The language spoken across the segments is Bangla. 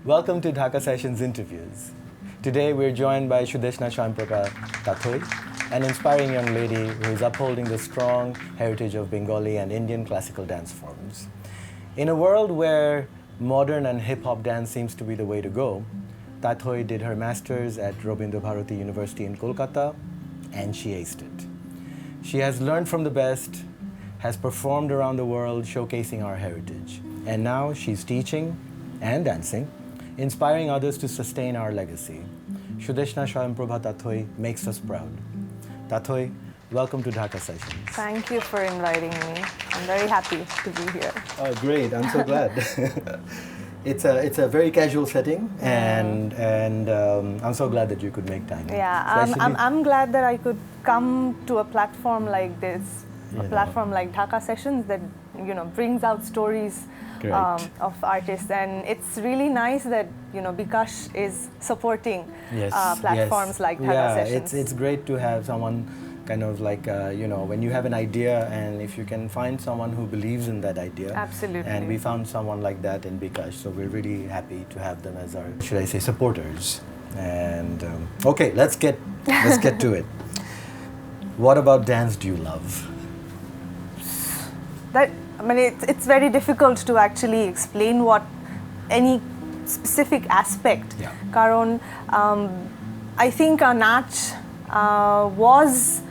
Welcome to DHAKA Sessions interviews. Today we're joined by Sudeshna Swayamprabha Tathoi, an inspiring young lady who is upholding the strong heritage of Bengali and Indian classical dance forms. In a world where modern and hip-hop dance seems to be the way to go, Tathoi did her master's at Rabindra Bharati University in Kolkata, and she aced it. She has learned from the best, has performed around the world showcasing our heritage, and now she's teaching and dancing, inspiring others to sustain our legacy. Sudeshna Swayamprabha Tathoi makes us proud. Tathoi, welcome to DHAKA Sessions. Thank you for inviting me. I'm very happy to be here. Oh, great! I'm so glad. It's a very casual setting, and I'm so glad that you could make time. Yeah, I'm glad that I could come to a platform like this, a platform like DHAKA Sessions that brings out stories of artists, and it's really nice that bKash is supporting platforms like DHAKA Sessions. It's great to have someone kind of like when you have an idea, and if you can find someone who believes in that idea. Absolutely. And we found someone like that in bKash, so we're really happy to have them as our, should I say, supporters. And okay, let's get to it. What about dance do you love? It's very difficult to actually explain what any specific aspect. Yeah. Karon, I think nach was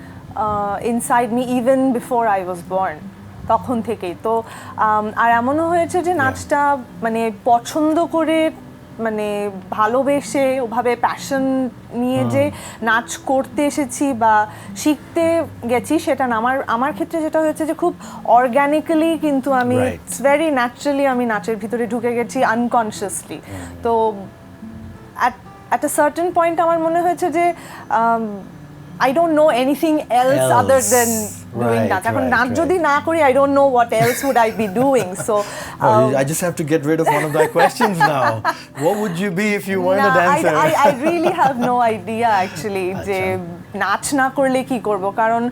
inside me even before I was born. তখন থেকেই তো আর এমনও হয়েছে যে নাচটা পছন্দ করে ভালোবেসে ওভাবে প্যাশন নিয়ে যে নাচ করতে এসেছি বা শিখতে গেছি সেটা না। আমার ক্ষেত্রে যেটা হয়েছে যে খুব অর্গানিক্যালি কিন্তু আমি ইটস ভেরি ন্যাচারালি আমি নাচের ভিতরে ঢুকে গেছি আনকনসিয়াসলি। তো at a certain point আমার মনে হয়েছে যে I don't know anything else other than doing that. এখন নাচ যদি না করি I don't know what else would I be doing. So I just have to get rid of one of my questions now. What would you be if you weren't a dancer? I really have no idea actually যে নাচ না করলে কি করব, কারণ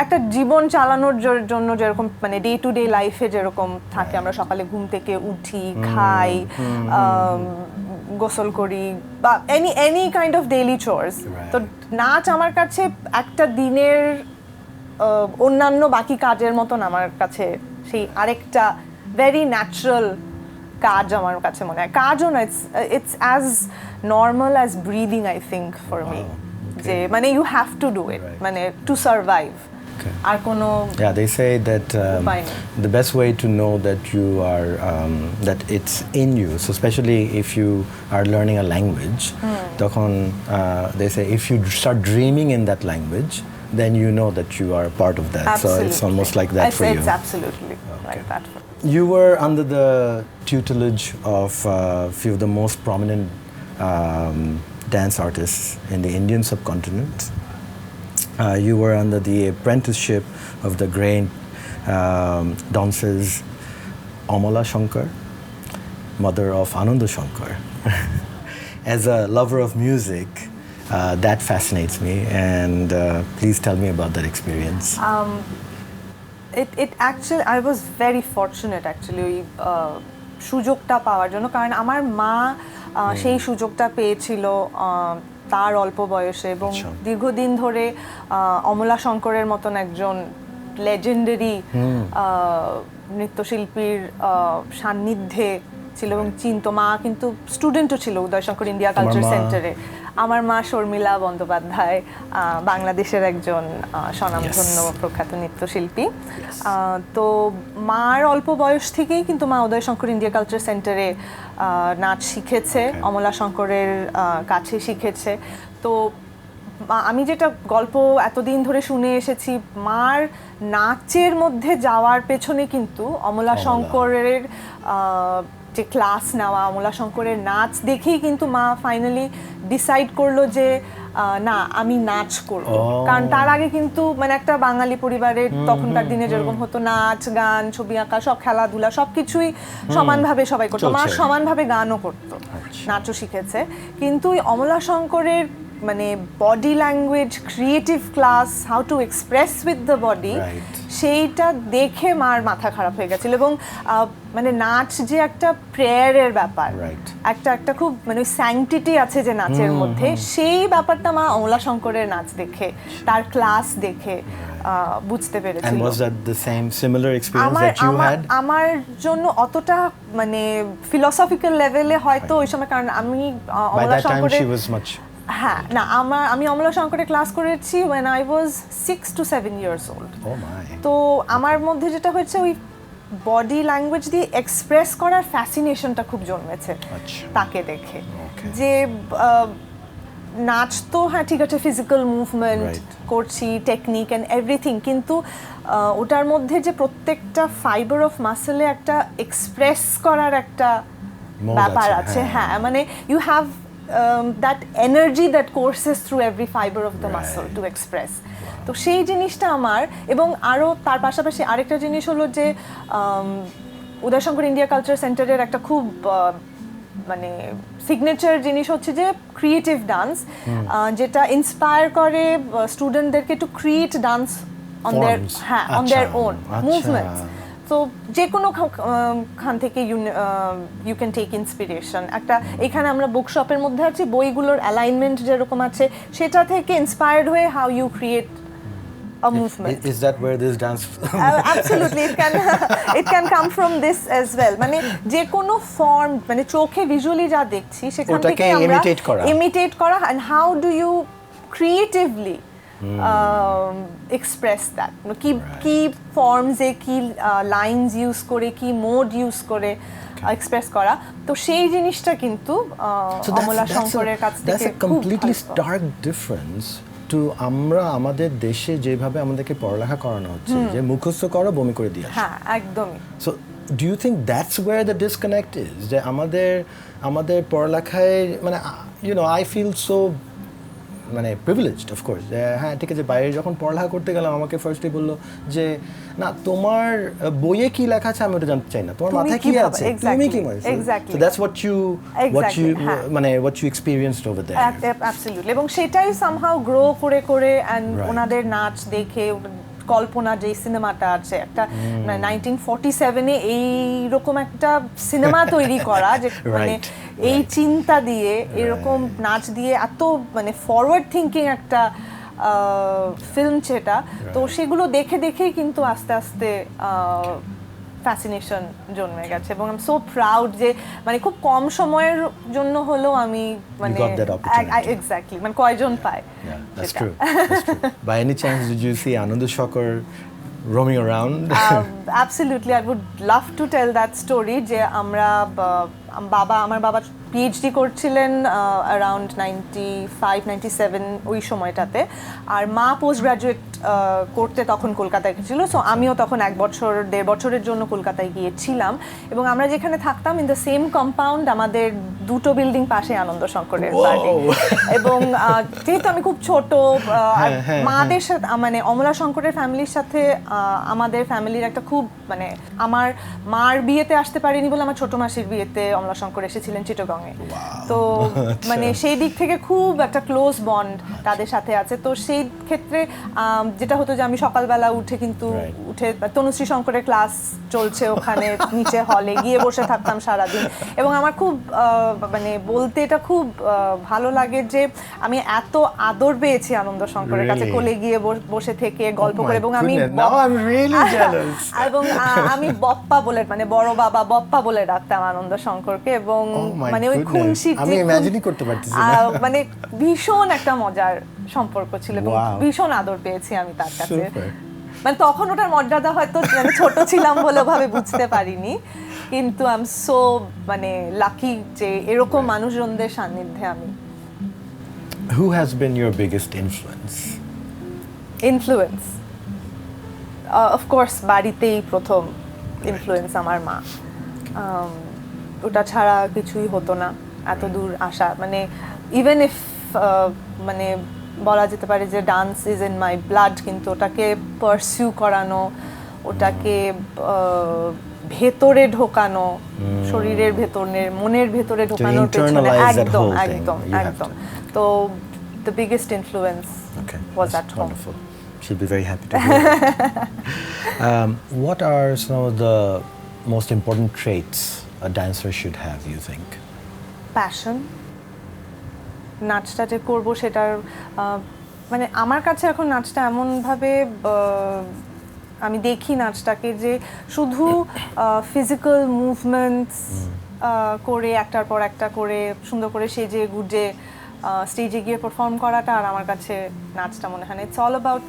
একটা জীবন চালানোর জন্য যেরকম ডে টু ডে লাইফে যেরকম থাকে, আমরা সকালে ঘুম থেকে উঠি, খাই, গোসল করি বা এনি কাইন্ড অফ ডেইলি চোরস। তো নাচ আমার কাছে একটা দিনের অন্যান্য বাকি কাজের মতন আমার কাছে সেই আরেকটা ভেরি ন্যাচারাল কাজ আমার কাছে মনে হয়। কাজও না, it's as normal as breathing I think for me, যে you have to do it to survive. Yeah, they say that the best way to know that you are that it's in you. So especially if you are learning a language, they say if you start dreaming in that language, then you know that you are part of that. Absolutely. So it's almost like that for you. It's absolutely like that. You were under the tutelage of a few of the most prominent dance artists in the Indian subcontinent. You were under the apprenticeship of the great danseuse Amala Shankar, mother of Ananda Shankar. As a lover of music, that fascinates me, and please tell me about that experience. It actually, I was very fortunate actually সুযোগটা পাওয়ার জন্য, কারণ আমার মা সেই সুযোগটা পেয়েছিল তার অল্প বয়সে, এবং দীর্ঘদিন ধরে অমলা শঙ্করের মতন একজন লেজেন্ডারি নৃত্যশিল্পীর সান্নিধ্যে ছিল এবং চিন্ত। মা কিন্তু স্টুডেন্টও ছিল উদয়শঙ্কর ইন্ডিয়া কালচার সেন্টারে। আমার মা শর্মিলা বন্দ্যোপাধ্যায়, বাংলাদেশের একজন স্বনামধন্য প্রখ্যাত নৃত্যশিল্পী। তো মার অল্প বয়স থেকেই কিন্তু মা উদয়শঙ্কর ইন্ডিয়া কালচার সেন্টারে নাচ শিখেছে, অমলা শঙ্করের কাছে শিখেছে। তো আমি যেটা গল্প এতদিন ধরে শুনে এসেছি, মার নাচের মধ্যে যাওয়ার পেছনে কিন্তু অমলা শঙ্করের যে ক্লাস নেওয়া, অমলা শঙ্করের নাচ দেখেই কিন্তু মা ফাইনালি ডিসাইড করলো যে না আমি নাচ করব। কারণ তার আগে কিন্তু একটা বাঙালি পরিবারের তখনকার দিনে যেরকম হতো নাচ গান ছবি আঁকা সব খেলাধুলা সবকিছুই সমানভাবে সবাই করতো, মা সমানভাবে গানও করতো, নাচও শিখেছে। কিন্তু অমলা শঙ্করের মানে body language, creative class, how to express with the body, সেইটা দেখে মার মাথা খারাপ হয়ে গেছিল। এবং মানে নাচ যে একটা প্রেয়ারের ব্যাপার, একটা খুব মানে স্যাংটিটি আছে যে নাচের মধ্যে, সেই ব্যাপারটা মা অমলা শঙ্করের নাচ দেখে, তার ক্লাস দেখে বুঝতে পেরেছিল। And was that the same similar experience that you had? আমার জন্য অতটা মানে ফিলোসফিক্যাল লেভেলে হয়তো ওই সময়, কারণ আমি অমলা শঙ্করের হ্যাঁ না আমি অমলা শঙ্করের ক্লাস করেছি when I was 6 to 7 years old. Oh my. তো আমার মধ্যে যেটা হচ্ছে ওই বডি ল্যাঙ্গুয়েজ দিয়ে এক্সপ্রেস করার ফ্যাসিনেশনটা খুব জন্মেছে তাকে দেখে, যে নাচ তো হ্যাঁ ঠিক আছে, ফিজিক্যাল মুভমেন্ট করছি, টেকনিক অ্যান্ড এভরিথিং, কিন্তু ওটার মধ্যে যে প্রত্যেকটা ফাইবার অফ মাসেলে একটা এক্সপ্রেস করার একটা ব্যাপার আছে। হ্যাঁ মানে you have that energy that courses through every fiber of the muscle to express. তো সেই জিনিসটা আমার, এবং আরও তার পাশাপাশি আরেকটা জিনিস হলো যে উদয়শঙ্কর ইন্ডিয়া কালচার সেন্টারের একটা খুব মানে সিগনেচার জিনিস হচ্ছে যে ক্রিয়েটিভ ডান্স, যেটা ইন্সপায়ার করে স্টুডেন্টদেরকে to create dance on their own movements. তো যে কোনো খান থেকে ইউ ক্যান টেক ইন্সপিরেশন। একটা এখানে আমরা বুকশপের মধ্যে আছি, বইগুলোর অ্যালাইনমেন্ট যেরকম আছে সেটা থেকে ইন্সপায়ার্ড হয়ে how you create a movement. Is that where this dance absolutely it can come from this as well. মানে যে কোনো ফর্ম, মানে চোখে ভিজুয়ালি যা দেখছি সেখান থেকে আমরা ইমিটেট করা, and how do you creatively express that, কি ফর্মসে কি লাইনস ইউজ করে, কি মোড ইউজ করে এক্সপ্রেস করা। তো সেই জিনিসটা কিন্তু অমলা শঙ্করের কাছ থেকে that's a completely stark difference to আমরা আমাদের দেশে যেভাবে আমাদেরকে পড়ালেখা করানো হচ্ছে, যে মুখস্থ করো বমি করে দিয়ে আসো। হ্যাঁ একদমই। So do you think that's where the disconnect is? যে আমাদের পড়ালেখায় মানে I feel so মানে প্রিভিলেজড অফ কোর্স। হ্যাঁ ঠিক আছে, বাইরে যখন পড়ালেখা করতে গেলাম আমাকে ফার্স্টে বললো যে না তোমার বইয়ে কি লেখা আছে আমি ওটা জানতে চাই না, তোমার মাথায় কি আছে, তুমি কি বলছো। So that's what you মানে what you experienced over there. Absolutely. এবং সেটাই somehow grow করে and ওনাদের নাচ দেখে কল্পনা যে সিনেমাটা আছে, একটা 1947-এ এইরকম একটা সিনেমা তৈরি করা, যে মানে এই চিন্তা দিয়ে এরকম নাচ দিয়ে এত মানে ফরওয়ার্ড থিঙ্কিং একটা ফিল্ম সেটা। তো সেগুলো দেখেই কিন্তু আস্তে আস্তে ফ্যাসিনেশন জন্মে গেছে, এবং আই এম সো প্রাউড যে মানে খুব কম সময়ের জন্য হলেও আমি মানে এক্স্যাক্টলি মানে কয়জন পায়। That's true. By any chance did you see Ananda Shankar roaming around? Absolutely, I would love to tell that story. যে আমার বাবা পিএইচডি করছিলেন অ্যারাউন্ড 95-97 ওই সময়টাতে, আর মা পোস্ট গ্রাজুয়েট করতে তখন কলকাতায় গেছিল। সো আমিও তখন 1-1.5 বছরের জন্য কলকাতায় গিয়েছিলাম, এবং আমরা যেখানে থাকতাম ইন দ্য সেম কম্পাউন্ড, আমাদের দুটো বিল্ডিং পাশে আনন্দ শঙ্করের বাড়ি। এবং যেহেতু আমি খুব ছোট, মাদের সাথে মানে অমলা শঙ্করের ফ্যামিলির সাথে আমাদের ফ্যামিলির একটা খুব মানে, আমার মার বিয়েতে আসতে পারিনি বলে আমার ছোট মাসির বিয়েতে অমলা শঙ্কর এসেছিলেন চিটাগং। তো মানে সেই দিক থেকে খুব একটা ক্লোজ বন্ড তাদের সাথে আছে। তো সেই ক্ষেত্রে যেটা হতো যে আমি সকালবেলা উঠে তনুশ্রী শঙ্করের ক্লাস চলছে ওখানে নিচে হলে গিয়ে বসে থাকতাম সারাদিন। এবং আমার খুব মানে বলতে এটা খুব ভালো লাগে যে আমি এত আদর পেয়েছি আনন্দ শঙ্করের কাছে, কোলে গিয়ে বসে থেকে গল্প করে। এবং আমি আমি বপ্পা বলে মানে বড় বাবা বপ্পা বলে ডাকতাম আনন্দ শঙ্করকে। এবং মানে ওই খুনশিট আমি ইমাজিনই করতে পারতেছি না, মানে ভীষণ একটা মজার সম্পর্ক ছিল, এবং ভীষণ আদর পেয়েছি আমি তার কাছে। মানে তখন ওটার মর্যাদা হয়তো মানে ছোট ছিলাম বলে ভাবে বুঝতে পারিনি, কিন্তু আই এম সো মানে লাকি যে এরকম মানুষজনদের সান্নিধ্যে আমি। Who has been your biggest influence? Of course বাড়িতেই প্রথম ইনফ্লুয়েন্স আমার মা। ওটা ছাড়া কিছুই হতো না এত দূর আসা। মানে ইভেন ইফ মানে বলা যেতে পারে যে dance is in my blood, কিন্তু ওটাকে পারসিউ করানো, ওটাকে ভেতরে ঢোকানো, শরীরের ভেতরে মনের ভেতরে ঢোকানোর পেছনে একদম। তো the biggest influence Okay, was that's at home. wonderful. She'll be very happy to hear that. What are some of the most important traits a dancer should have, you think? Passion, নাচটা যে করবো সেটার মানে আমার কাছে এখন নাচটা এমনভাবে আমি দেখি নাচটাকে যে শুধু ফিজিক্যাল মুভমেন্টস করে একটার পর একটা করে সুন্দর করে সেজে গুজে স্টেজে গিয়ে পারফর্ম করাটা আর আমার কাছে নাচটা মনে হয় না। It's all about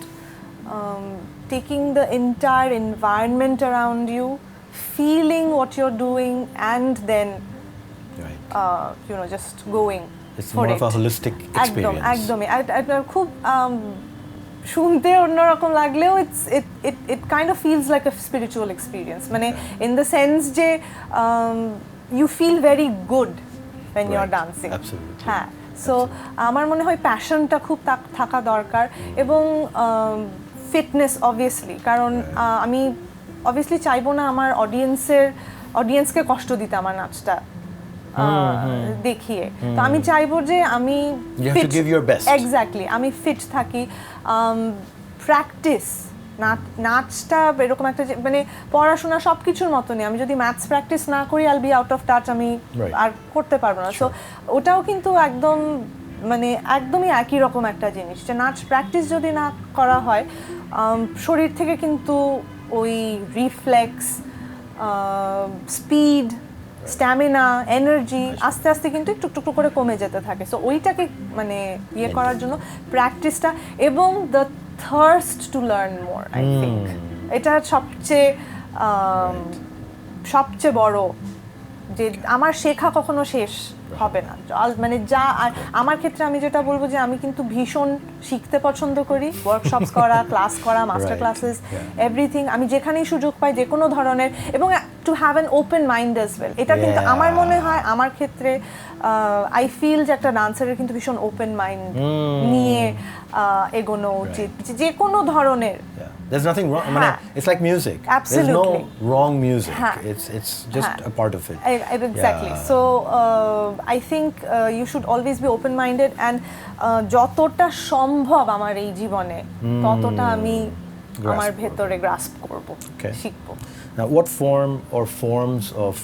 taking the entire environment around you, feeling what you're doing and then just going It's for more it. of a holistic experience. একদমই খুব শুনতে অন্যরকম লাগলেও it kind of feels like a spiritual experience, মানে in the sense যে you feel very good when you're dancing. Absolutely. হ্যাঁ, সো আমার মনে হয় প্যাশনটা খুব থাকা দরকার এবং ফিটনেস অবভিয়াসলি, কারণ আমি অবভিয়াসলি চাইবো না আমার অডিয়েন্সকে কষ্ট দিতে আমার নাচটা দেখিয়ে। তো আমি চাইবো যে আমি এক্স্যাক্টলি আমি ফিট থাকি। প্র্যাকটিস, নাচটা এরকম একটা মানে পড়াশোনা সব কিছুর মতনই, আমি যদি ম্যাথস প্র্যাকটিস না করি আইল বি আউট অফ টাচ, আমি আর করতে পারবো না। সো ওটাও কিন্তু একদম মানে একদমই একই রকম একটা জিনিস যে নাচ প্র্যাকটিস যদি না করা হয় শরীর থেকে কিন্তু ওই রিফ্লেক্স, স্পিড, স্ট্যামিনা, এনার্জি আস্তে আস্তে কিন্তু একটু একটু করে কমে যেতে থাকে। সো ওইটাকে মানে ইয়ে করার জন্য প্র্যাকটিসটা এবং the thirst to learn more, I think এটা সবচেয়ে বড়, যে আমার শেখা কখনো শেষ হবে না। মানে যা আমার ক্ষেত্রে আমি যেটা বলবো যে আমি কিন্তু ভীষণ শিখতে পছন্দ করি, ওয়ার্কশপস করা, ক্লাস করা, মাস্টার ক্লাসেস, এভরিথিং আমি যেখানেই সুযোগ পাই যে কোনো ধরনের, এবং to have an open mind as well. এটা কিন্তু আমার মনে হয় আমার ক্ষেত্রে আই ফিল যে একটা ডান্সারের কিন্তু ভীষণ ওপেন মাইন্ড নিয়ে এগোনো উচিত যে কোনো ধরনের। There's nothing wrong. It's like music. Absolutely. There's no wrong music. It's just a part of it. Exactly. So I think you should always be open-minded, and যতটা সম্ভব আমার এই জীবনে ততটা আমি আমার ভেতরে গ্রাস্প করব, শিখব। Now, what form or forms of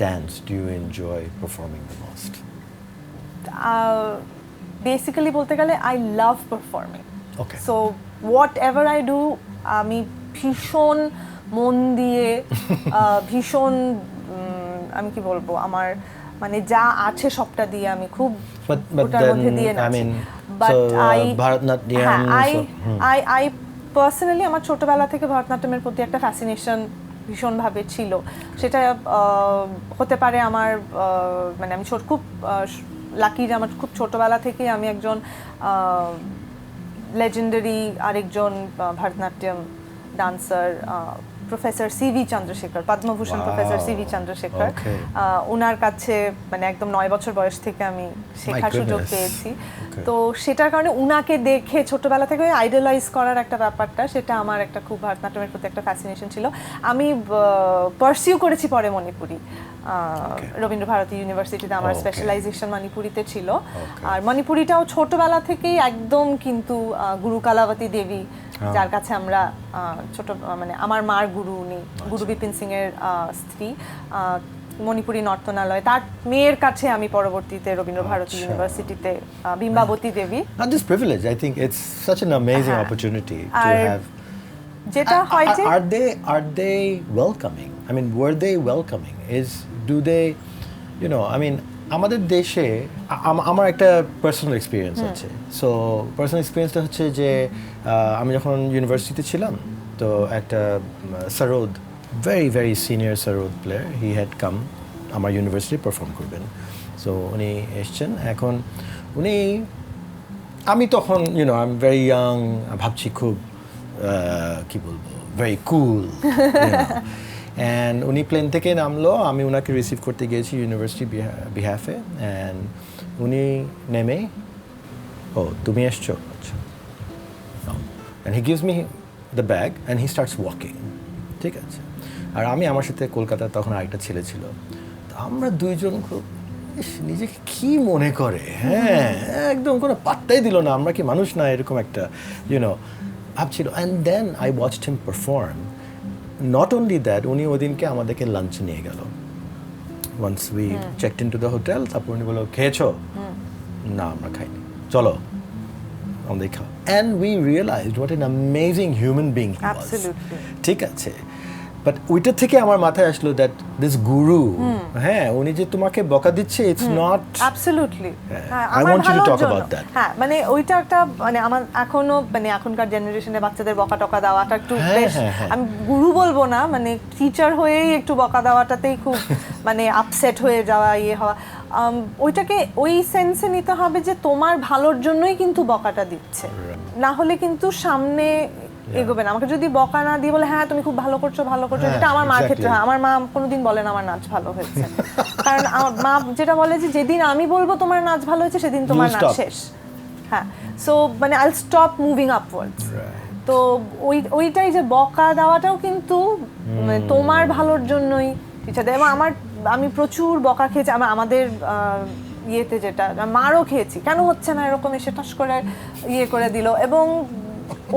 dance do you enjoy performing the most? Basically বলতে গেলে I love performing. Okay. So whatever I do, আমি ভীষণ মন দিয়ে ভীষণ আমি কি বলবো আমার মানে যা আছে সবটা দিয়ে আমি খুব ওটার মধ্যে দিয়ে নাচি। But I personally আমার ছোটবেলা থেকে ভারতনাট্যমের প্রতি একটা ফ্যাসিনেশন ভীষণভাবে ছিল। সেটা হতে পারে আমার মানে আমি খুব লাকি যে আমার খুব ছোটবেলা থেকে আমি একজন লেজেন্ডারি আরেকজন Bharatanatyam dancer professor CV Chandrasekhar, Padma Bhushan professor CV Chandrasekhar, ওনার কাছে মানে একদম 9 বছর বয়স থেকে আমি শেখার সুযোগ পেয়েছি। তো সেটার কারণে উনাকে দেখে ছোটবেলা থেকে আইডলাইজ করার একটা ব্যাপারটা, সেটা আমার একটা খুব ভারতনাট্যমের প্রতি একটা ফ্যাসিনেশন ছিল। আমি পারসিউ করেছি পরে মণিপুরি, রবীন্দ্র ভারতী ইউনিভার্সিটিতে আমার স্পেশালাইজেশন মণিপুরিতে ছিল। আর মণিপুরিটাও ছোটবেলা থেকেই একদম কিন্তু গুরু কালাবতী দেবী, যার কাছে আমরা ছোট মানে আমার মার গুরু, উনি গুরু বিপিন সিং এর স্ত্রী, মণিপুরি নর্তনালয়, তার মেয়ের কাছে আমি পরবর্তীতে রবীন্দ্র ভারতী ইউনিভার্সিটিতে বিম্বাবতী দেবী। Not this privilege, I think it's such an amazing opportunity to have. যেটা হয় যে are they welcoming? I mean, were they welcoming? Do they, I mean, আমাদের দেশে আমার একটা পার্সোনাল এক্সপিরিয়েন্স আছে। সো পার্সোনাল এক্সপিরিয়েন্সটা হচ্ছে যে আমি যখন ইউনিভার্সিটিতে ছিলাম, তো একটা sarod, very very senior sarod player, he had come আমার ইউনিভার্সিটি পারফর্ম করবেন। সো উনি এসছেন, এখন আমি তখন আই এম ভেরি ইয়াং, ভাবছি খুব কি বলবো, ভেরি কুল। অ্যান্ড উনি প্লেন থেকে নামলো, আমি ওনাকে রিসিভ করতে গিয়েছি ইউনিভার্সিটি বিহাফে। অ্যান্ড উনি নেমে, তুমি এসছো, আচ্ছা, and he gives me the bag and he starts walking, ঠিক আছে। আর আমার সাথে কলকাতায় তখন আরেকটা ছেলে ছিল, তো আমরা দুইজন খুব নিজেকে কি মনে করে, হ্যাঁ একদম কোনো পাত্তাই দিল না, আমরা কি মানুষ না, এরকম একটা ভাবছিল। And then I watched him perform. Not only that, উনি ওদিনকে আমাদেরকে লাঞ্চ নিয়ে গেল। Once we checked in to the hotel, তারপর উনি বললো খেয়েছো? না আমরা খাইনি, চলো আমাদের খাও। And we realised what an amazing human being he was. ঠিক আছে, বাট ওইটা থেকে আমার মাথায় আসলো দ্যাট দিস গুরু, হ্যাঁ উনি যে তোমাকে বকা দিচ্ছে, it's not absolutely. I want you to talk about that. হ্যাঁ মানে ওইটা একটা মানে আমার এখনো মানে এখনকার জেনারেশনের বাচ্চাদের বকা টকা দেওয়াটা একটু বেশ, আমি গুরু বলবো না, মানে টিচার হয়েই একটু বকা দেওয়াটাতেই খুব মানে আপসেট হয়ে যাওয়া, ইয়ে হওয়া। ওইটাকে ওই সেন্সে নিতে হবে যে তোমার ভালোর জন্যই কিন্তু বকাটা দিচ্ছে, না হলে কিন্তু সামনে এগোবে না। আমাকে যদি বকা না দিয়ে বলে হ্যাঁ তুমি খুব ভালো করছো, যেটা আমার মার ক্ষেত্রে হয়। আমার মা কোনোদিন বলেন আমার নাচ ভালো হয়েছে, কারণ আমার মা যেটা বলে যে যেদিন আমি বলবো তোমার নাচ ভালো হয়েছে সেদিন তোমার নাচ শেষ। হ্যাঁ, সো মানে আইল স্টপ মুভিং আপওয়ার্ডস। তো ওইটাই যে বকা দেওয়াটাও কিন্তু মানে তোমার ভালোর জন্যই টিচার দেয়। এবং আমি প্রচুর বকা খেয়েছি আমাদের ইয়েতে, যেটা মারও খেয়েছি, কেন হচ্ছে না এরকম, এসে ঠাস করে ইয়ে করে দিল। এবং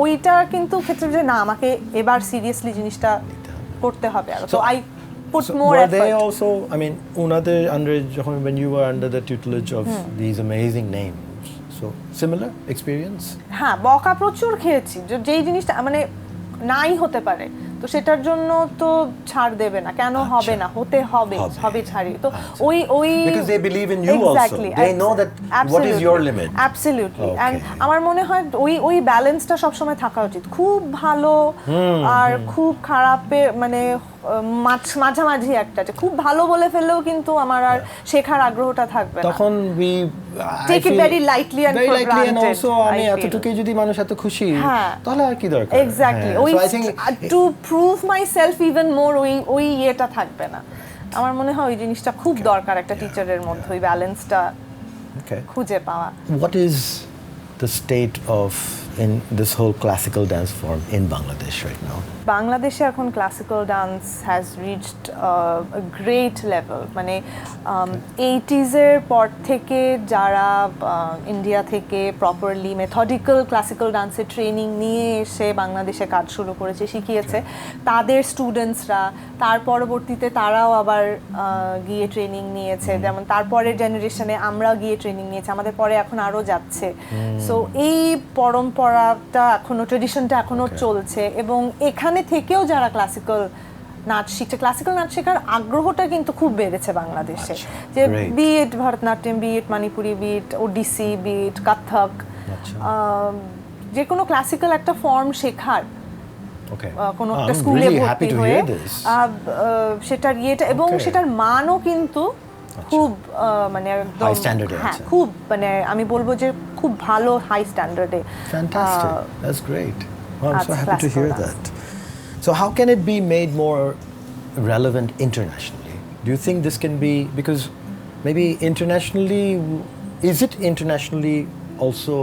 ওইটা কিন্তু ক্ষেত্রে যে না আমাকে এবার সিরিয়াসলি জিনিসটা করতে হবে আর তো I put more effort. They also, I mean, উনাদের under যখন when you were under the tutelage of these amazing names, so similar experience? হ্যাঁ, বকা প্রচুর খেয়েছি, যেই জিনিসটা মানে নাই হতে পারে তো সেটার জন্য তো ছাড় দেবে না, কেন হবে না, হতে হবে, হবে ছাড়ি। তো ওই because they believe in you also, they know that what is your limit. Absolutely. And আমার মনে হয় ওই ব্যালেন্সটা সব সময় থাকা উচিত। খুব ভালো আর খুব খারাপে মানে মাঝামাঝি একটা, যে খুব ভালো বলে ফেললেও কিন্তু আমার আর শেখার আগ্রহটা থাকবে না, তখন we take it very lightly and for granted. And also আমি এতটুকুই যদি মানুষ এত খুশি তাহলে আর কি দরকার। Exactly. So I think to prove myself even more ওই এটা থাকবে না। আমার মনে হয় ওই জিনিসটা খুব দরকার একটা টিচারের মধ্যে, ওই ব্যালেন্সটা খুঁজে পাওয়া। What is the state of in this whole classical dance form in Bangladesh right now? বাংলাদেশে এখন classical dance has reached a great level, মানে 80s এর পর থেকে যারা ইন্ডিয়া থেকে প্রপারলি মেথডিক্যাল ক্লাসিক্যাল ডান্সের ট্রেনিং নিয়ে এসে বাংলাদেশে কাজ শুরু করেছে, শিখিয়েছে, তাদের স্টুডেন্টসরা তার পরবর্তীতে তারাও আবার গিয়ে ট্রেনিং নিয়েছে, যেমন তারপরের জেনারেশনে আমরা গিয়ে ট্রেনিং নিয়েছি, আমাদের পরে এখন আরও যাচ্ছে। সো এই পরম্পরাটা এখনো, ট্রেডিশনটা এখনো চলছে। এবং এখানে থেকেও যারা ক্লাসিক্যাল নাচ শিখছে, ক্লাসিক্যাল নাচ শেখার আগ্রহটা কিন্তু খুব বেড়েছে বাংলাদেশে, যে be it Bharatanatyam, be it Manipuri, be it Odissi, be it Kathak, যে কোনো ক্লাসিক্যাল একটা ফর্ম শেখার কোনো একটা স্কুলে ভর্তি হয়ে সেটার ইয়েটা এবং সেটার মানও কিন্তু খুব মানে একদম হ্যাঁ খুব মানে আমি বলবো যে খুব ভালো high স্ট্যান্ডার্ডে। Fantastic. That's great. Well, I'm so happy to hear that. So how can it be made more relevant internationally? Do you think this can be, because maybe internationally, is it internationally also,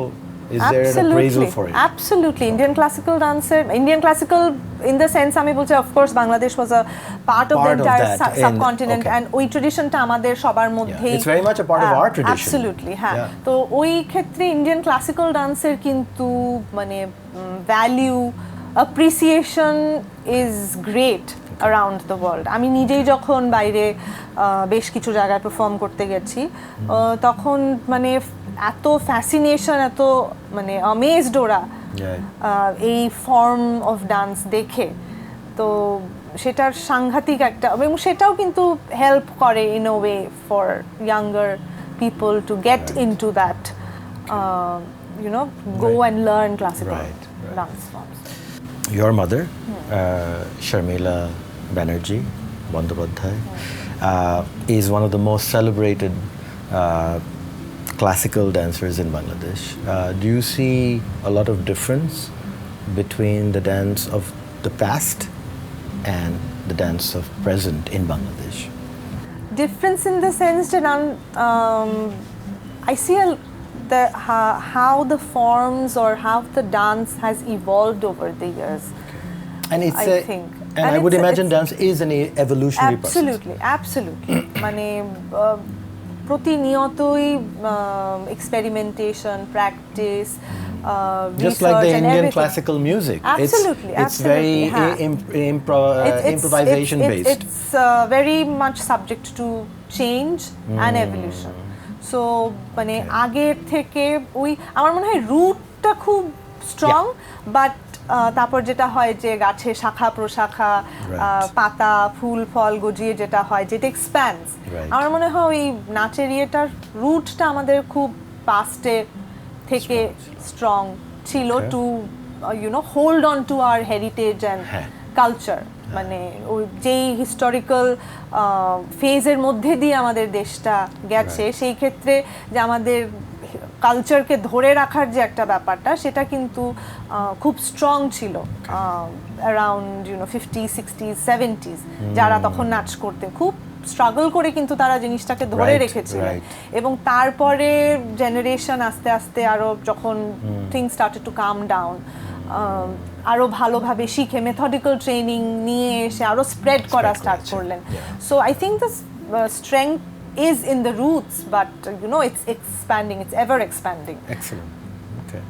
is there an appraisal for it? Absolutely. Indian classical dancer, Indian classical in the sense আমি বলছি, of course Bangladesh was a part of the entire subcontinent, and ওই ট্রেডিশনটা আমাদের সবার মধ্যেই, it's very much a part of our tradition. Absolutely, হ্যাঁ। তো ওই ক্ষেত্রে ইন্ডিয়ান ক্লাসিক্যাল ডান্সের কিন্তু মানে value, appreciation is great around the world. আমি নিজেই যখন বাইরে বেশ কিছু জায়গায় পারফর্ম করতে গেছি, তখন মানে এত ফ্যাসিনেশন, এত মানে অ্যামেজড ওরা এই ফর্ম অফ ডান্স দেখে, তো সেটার সাংঘাতিক একটা, এবং সেটাও কিন্তু হেল্প করে in a way for younger people to get into that you know, go and learn classical dance forms. Your mother, Sharmila Banerjee Bandyopadhyay, is one of the most celebrated classical dancers in Bangladesh. Do you see a lot of difference between the dance of the past and the dance of present in Bangladesh? Difference in the sense that I see how the forms or how the dance has evolved over the years. And it's I think. And I would imagine dance is an evolutionary process. Absolutely. মানে প্রতিনিয়তই experimentation, practice, just like the Indian classical music. Absolutely, it's very improvisation based. It's very much subject to change and evolution. So মানে আগের থেকে ওই আমার মনে হয় রুটটা খুব স্ট্রং, বাট তারপর যেটা হয় যে গাছে শাখা প্রশাখা, পাতা ফুল ফল গজিয়ে যেটা হয়, যেটা এক্সপ্যান্ডস, আমার মনে হয় ওই নাচের ইয়েটার রুটটা আমাদের খুব পাস্টে থেকে স্ট্রং ছিল, to hold on to our heritage and culture. মানে ওই যেই হিস্টোরিক্যাল ফেজের মধ্যে দিয়ে আমাদের দেশটা গেছে, সেই ক্ষেত্রে যে আমাদের কালচারকে ধরে রাখার যে একটা ব্যাপারটা, সেটা কিন্তু খুব স্ট্রং ছিল অ্যারাউন্ড 50s, 60s, 70s। যারা তখন নাচ করতে খুব স্ট্রাগল করে কিন্তু তারা জিনিসটাকে ধরে রেখেছিলেন, এবং তারপরে জেনারেশন আস্তে আস্তে আরো যখন things started to come down, আরো ভালোভাবে শিখে মেথডিক্যাল ট্রেনিং নিয়ে এসে আরো স্প্রেড করা স্টার্ট করলেন। So I think the strength is in the roots, but it's expanding, it's ever expanding. Excellent. Okay.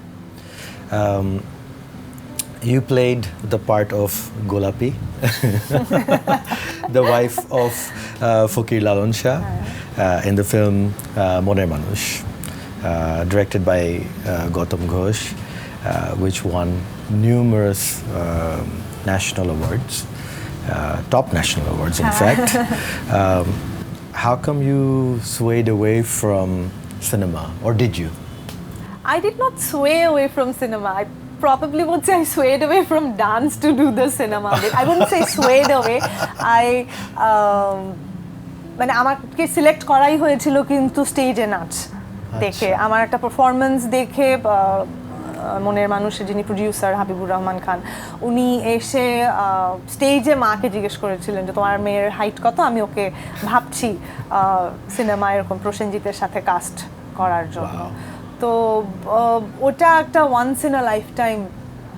You played the part of Golapi, the wife of Fakir Lalon Shah, in the film Moner Manush, directed by Goutam Ghose, which won numerous national awards, top national awards in fact. How come you swayed away from cinema, or did you? I did not sway away from cinema. I probably would say I swayed away from dance to do the cinema bit. I wouldn't say swayed away. মানে আমাকে সিলেক্ট করাই হয়েছিল কিন্তু স্টেজে নাচ দেখে, আমার একটা পারফরমেন্স দেখে মনের মানুষের যিনি প্রডিউসার হাবিবুর রহমান খান, উনি এসে স্টেজে মাকে জিজ্ঞেস করেছিলেন যে তোমার মেয়ের হাইট কত, আমি ওকে ভাবছি সিনেমায় এরকম প্রসেনজিতের সাথে কাস্ট করার জন্য। তো ওটা একটা once in a lifetime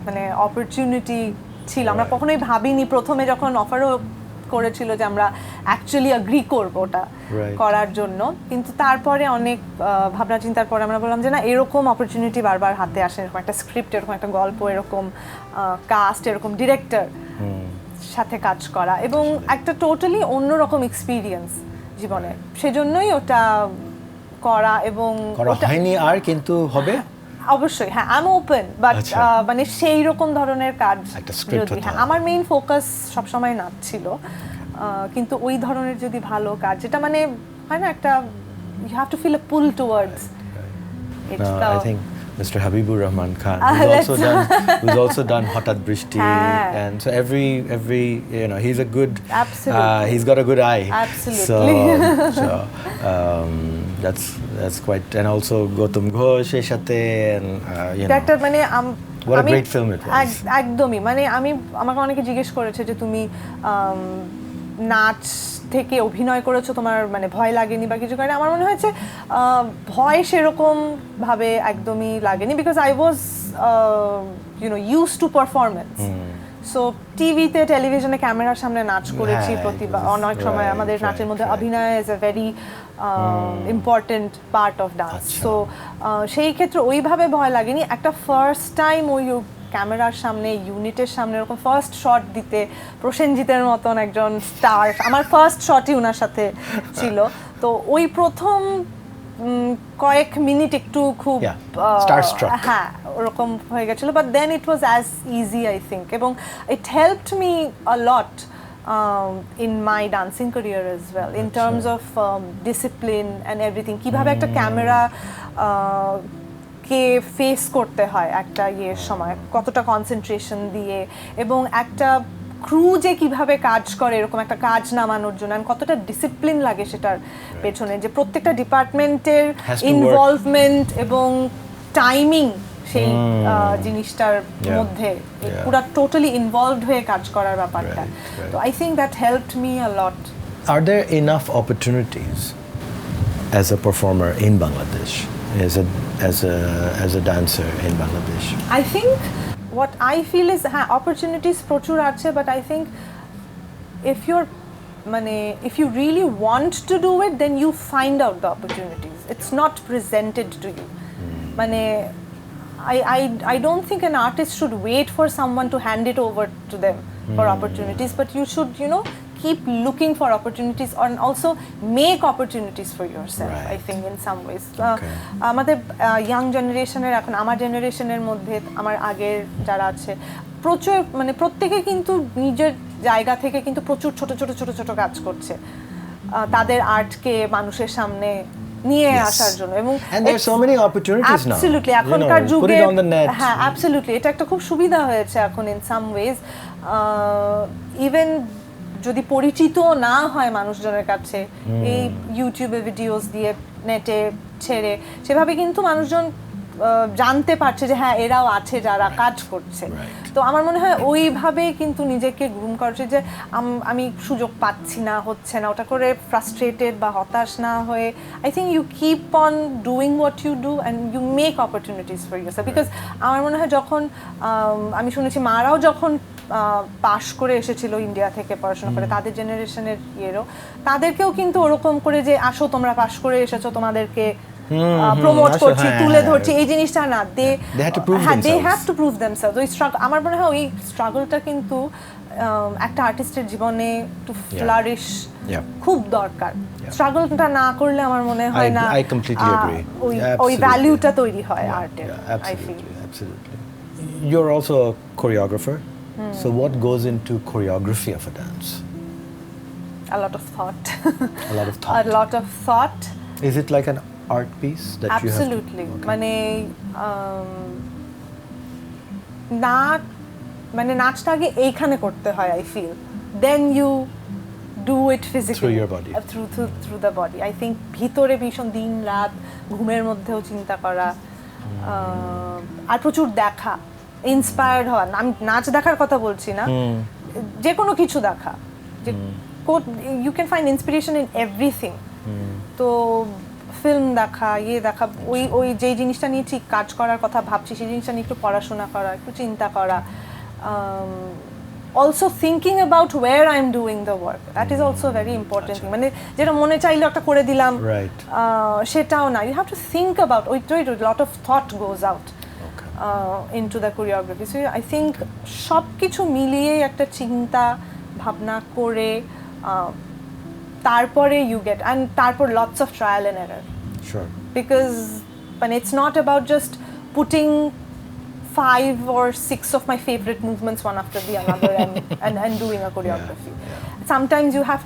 মানে অপরচুনিটি ছিল। আমরা কখনোই ভাবিনি, প্রথমে যখন অফারও করেছিল যে আমরা অ্যাকচুয়ালি অ্যাগ্রি করবো ওটা করার জন্য, কিন্তু তারপরে অনেক ভাবনা চিন্তার পরে আমরা বললাম যে না, এরকম অপরচুনিটি বারবার হাতে আসে, এরকম একটা স্ক্রিপ্ট, এরকম একটা গল্প, এরকম কাস্ট, এরকম ডিরেক্টর সাথে কাজ করা, এবং একটা টোটালি অন্যরকম এক্সপিরিয়েন্স জীবনে, সেজন্যই ওটা করা। এবং হয়নি আর, কিন্তু হবে অবশ্যই, হ্যাঁ, আই এম ওপেন, বাট মানে সেই রকম ধরনের কাজ যদি, হ্যাঁ, আমার মেইন ফোকাস সবসময় নাচ ছিল, কিন্তু ওই ধরনের যদি ভালো কাজ, যেটা মানে হয় না একটা, you have to feel a pull towards it. I think Mr. Habibur Rahman Khan, who's also done Hotat Brishti, and so every he's a good, he's got a good eye. Absolutely. So that's quite, and also Goutam Ghose এর সাথে, and একটা মানে what a great film it was. একদমই, মানে আমাকে অনেকে জিজ্ঞেস করেছে যে তুমি নাচ থেকে অভিনয় করেছো, তোমার মানে ভয় লাগেনি বা কিছু? কারণে আমার মনে হয়েছে ভয় সেরকম ভাবে একদমই লাগেনি, because I was use to performance. So টিভিতে, টেলিভিশনে ক্যামেরার সামনে নাচ করেছি প্রতিবার, অনেক সময় আমাদের নাচের মধ্যে অভিনয় is a very important part of dance. So সেই ক্ষেত্রে ওইভাবে ভয় লাগেনি। একটা ফার্স্ট টাইম ওই ক্যামেরার সামনে, ইউনিটের সামনে এরকম ফার্স্ট শট দিতে, প্রসেনজিতের মতন একজন স্টার, আমার ফার্স্ট শটই ওনার সাথে ছিল। তো ওই প্রথম কয়েক মিনিট একটু খুব হ্যাঁ ওরকম হয়ে গেছিলো, but then it was as easy I think, এবং it helped me a lot in my dancing career as well, in terms of discipline and everything, কিভাবে একটা ক্যামেরা কে ফেস করতে হয় একটা ইয়ের সময়, কতটা কনসেন্ট্রেশন দিয়ে, এবং একটা ক্রু যে কিভাবে কাজ করে এরকম একটা কাজ নামানোর জন্য, কতটা ডিসিপ্লিন লাগে সেটার পেছনে, যে প্রত্যেকটা ডিপার্টমেন্টের ইনভলভমেন্ট এবং টাইমিং সেই জিনিসটার মধ্যে পুরো টোটালি ইনভলভড হয়ে কাজ করার ব্যাপারটা। তো I think that helped me a lot. Are there enough opportunities as a performer in Bangladesh, as a dancer in Bangladesh? I think what I feel is opportunities prochur ache, but I think if you're মানে if you really want to do it, then you find out the opportunities. It's not presented to you. মানে I don't think an artist should wait for someone to hand it over to them for opportunities, but you should, keep looking for opportunities and also make opportunities for yourself. Right. I think in some ways. Okay. আমাদের ইয়াং জেনারেশনের এখন আমার জেনারেশনের মধ্যে আমার আগের যারা আছে প্রচুর মানে প্রত্যেকে কিন্তু নিজের জায়গা থেকে কিন্তু প্রচুর ছোট ছোট ছোট ছোট কাজ করছে তাদের আর্টকে মানুষের সামনে নিয়ে আসার জন্য এবং and there are so many opportunities now. Absolutely, এখনকার যুগে put it on the net. হ্যাঁ, absolutely, এটা একটা খুব সুবিধা হয়েছে এখন in some ways. Even যদি পরিচিত না হয় মানুষজনের কাছে এই ইউটিউবে ভিডিওস দিয়ে নেটে ছেড়ে সেভাবে কিন্তু মানুষজন জানতে পারছে যে হ্যাঁ এরাও আছে যারা কাজ করছে তো আমার মনে হয় ওইভাবেই কিন্তু নিজেকে গ্রুম করছে যে আমি সুযোগ পাচ্ছি না হচ্ছে না ওটা করে ফ্রাস্ট্রেটেড বা হতাশ না হয়ে I think you keep on doing what you do and you make opportunities for yourself because আমার মনে হয় যখন আমি শুনেছি মারাও যখন পাশ করে এসেছিল ইন্ডিয়া থেকে পড়াশোনা করে তাদের জেনারেশনের ইয়েরও তাদেরকেও কিন্তু ওরকম করে যে আসো তোমরা পাশ করে এসেছো তোমাদেরকে প্রমোট করছি তুলে ধরছি এই জিনিসটা না they have to prove themselves ওই স্ট্রাগল আমার মনে হয় ওই স্ট্রাগলটা কিন্তু একটা আর্টিস্টের জীবনে টু ফ্লারিশ খুব দরকার স্ট্রাগলটা না করলে আমার মনে হয় না I completely agree ওই ভ্যালুটা তৈরি হয় আর্টের I feel absolutely you're also a choreographer so what goes into choreography of a dance a lot of thought a lot of thought is it like an art piece that absolutely you have to, মানে মানে নাচটা আগে এইখানে করতে হয় I feel then you do it physically through your body through the body I think ভিতরে ভীষণ দিন রাত ঘুমের মধ্যেও চিন্তা করা আর প্রচুর দেখা ইন্সপায়ার্ড হওয়া আমি নাচ দেখার কথা বলছি না যে কোনো কিছু দেখা যে you can find inspiration in everything তো ফিল্ম দেখা দেখা ওই যে জিনিসটা নিয়ে ঠিক কাজ করার কথা ভাবছি সেই জিনিসটা নিয়ে একটু পড়াশোনা করা একটু চিন্তা করা also thinking about where I'm doing the work that is also a very important thing মানে যেটা মনে চাইলো একটা করে দিলাম সেটাও না you have to think about a lot of thought goes out into the choreography so I think সব কিছু মিলিয়ে একটা চিন্তা ভাবনা করে তারপরে you get and তারপর lots of trial and error sure because when it's not about just putting 5 or 6 of my favorite movements one after the another and doing a choreography sometimes you have